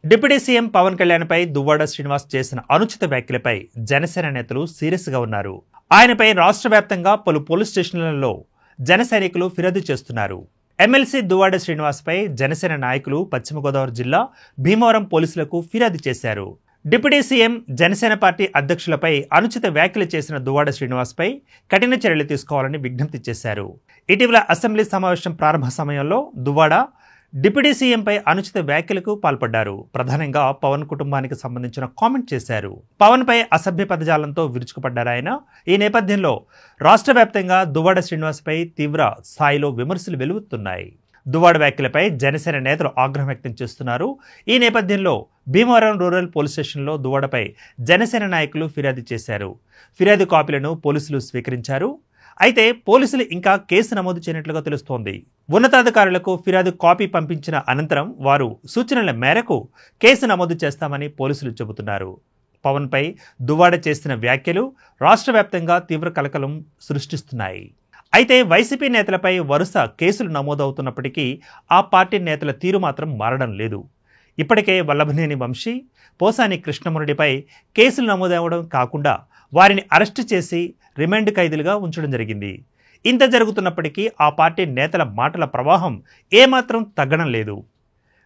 Deputy CM Pawan కళ్యాణ్పై Duvvada Srinivas చేసిన అనుచిత వ్యాఖ్యలపై జనసేన నేతలు సీరియస్గా ఉన్నారు. ఆయనపై రాష్ట్ర వ్యాప్తంగా పలు పోలీస్ స్టేషన్లలో జన సైనికులు ఫిర్యాదు చేస్తున్నారు. ఎమ్మెల్సీ దువ్వాడ శ్రీనివాస్పై జనసేన నాయకులు పశ్చిమ గోదావరి జిల్లా భీమవరం పోలీసులకు ఫిర్యాదు చేశారు. డిప్యూటీ సీఎం జనసేన పార్టీ అధ్యక్షులపై అనుచిత వ్యాఖ్యలు చేసిన దువ్వాడ శ్రీనివాస్పై కఠిన చర్యలు తీసుకోవాలని విజ్ఞప్తి చేశారు. ఇటీవల అసెంబ్లీ సమావేశం ప్రారంభ సమయంలో దువ్వాడ డిప్యూటీ సీఎంపై అనుచిత వ్యాఖ్యలకు పాల్పడ్డారు. ప్రధానంగా పవన్ కుటుంబానికి సంబంధించిన కామెంట్ చేశారు. పవన్ పై అసభ్య పదజాలంతో విరుచుకుపడ్డారాయన. ఈ నేపథ్యంలో రాష్ట్ర వ్యాప్తంగా దువ్వాడ శ్రీనివాస్పై తీవ్ర స్థాయిలో విమర్శలు వెలువెత్తున్నాయి. దువ్వాడ వ్యాఖ్యలపై జనసేన నేతలు ఆగ్రహం వ్యక్తం చేస్తున్నారు. ఈ నేపథ్యంలో భీమవరం రూరల్ పోలీస్ స్టేషన్లో దువ్వాడపై జనసేన నాయకులు ఫిర్యాదు చేశారు. ఫిర్యాదు కాపీలను పోలీసులు స్వీకరించారు. అయితే పోలీసులు ఇంకా కేసు నమోదు చేయనట్లుగా తెలుస్తోంది. ఉన్నతాధికారులకు ఫిర్యాదు కాపీ పంపించిన అనంతరం వారు సూచనల మేరకు కేసు నమోదు చేస్తామని పోలీసులు చెబుతున్నారు. పవన్పై దువ్వాడ చేసిన వ్యాఖ్యలు రాష్ట్ర వ్యాప్తంగా తీవ్ర కలకలం సృష్టిస్తున్నాయి. అయితే వైసీపీ నేతలపై వరుస కేసులు నమోదవుతున్నప్పటికీ ఆ పార్టీ నేతల తీరు మాత్రం మారడం లేదు. ఇప్పటికే వల్లభనేని వంశీ, పోసాని కృష్ణమురళిపై కేసులు నమోదవడం కాకుండా వారిని అరెస్టు చేసి రిమాండ్ ఖైదీలుగా ఉంచడం జరిగింది. ఇంత జరుగుతున్నప్పటికీ ఆ పార్టీ నేతల మాటల ప్రవాహం ఏమాత్రం తగ్గడం లేదు.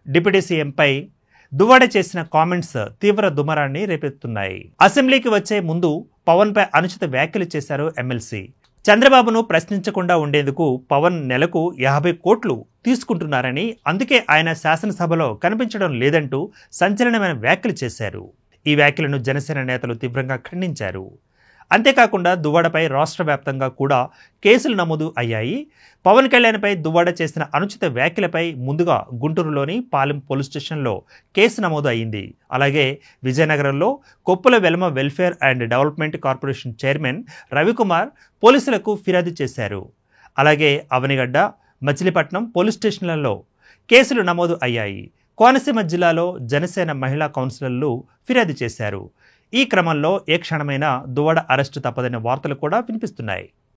డిప్యూటీ సీఎంపై దువ్వాడ చేసిన కామెంట్స్ తీవ్ర దుమారాన్ని రేపెత్తున్నాయి. అసెంబ్లీకి వచ్చే ముందు పవన్పై అనుచిత వ్యాఖ్యలు చేశారు ఎమ్మెల్సీ. చంద్రబాబును ప్రశ్నించకుండా ఉండేందుకు పవన్ నెలకు 50 కోట్లు తీసుకుంటున్నారని, అందుకే ఆయన శాసనసభలో కనిపించడం లేదంటూ సంచలనమైన వ్యాఖ్యలు చేశారు. ఈ వ్యాఖ్యలను జనసేన నేతలు తీవ్రంగా ఖండించారు. అంతేకాకుండా దువ్వాడపై రాష్ట్ర వ్యాప్తంగా కూడా కేసులు నమోదు అయ్యాయి. పవన్ కళ్యాణ్పై దువ్వాడ చేసిన అనుచిత వ్యాఖ్యలపై ముందుగా గుంటూరులోని పాలెం పోలీస్ స్టేషన్లో కేసు నమోదు అయింది. అలాగే విజయనగరంలో Koppula Velama welfare and development corporation chairman Ravikumar పోలీసులకు ఫిర్యాదు చేశారు. అలాగే అవనిగడ్డ, మచిలీపట్నం పోలీస్ స్టేషన్లలో కేసులు నమోదు అయ్యాయి. కోనసీమ జిల్లాలో జనసేన మహిళా కౌన్సిలర్లు ఫిర్యాదు చేశారు. ఈ క్రమంలో ఏ క్షణమైనా దువ్వాడ అరెస్టు తప్పదనే వార్తలు కూడా వినిపిస్తున్నాయి.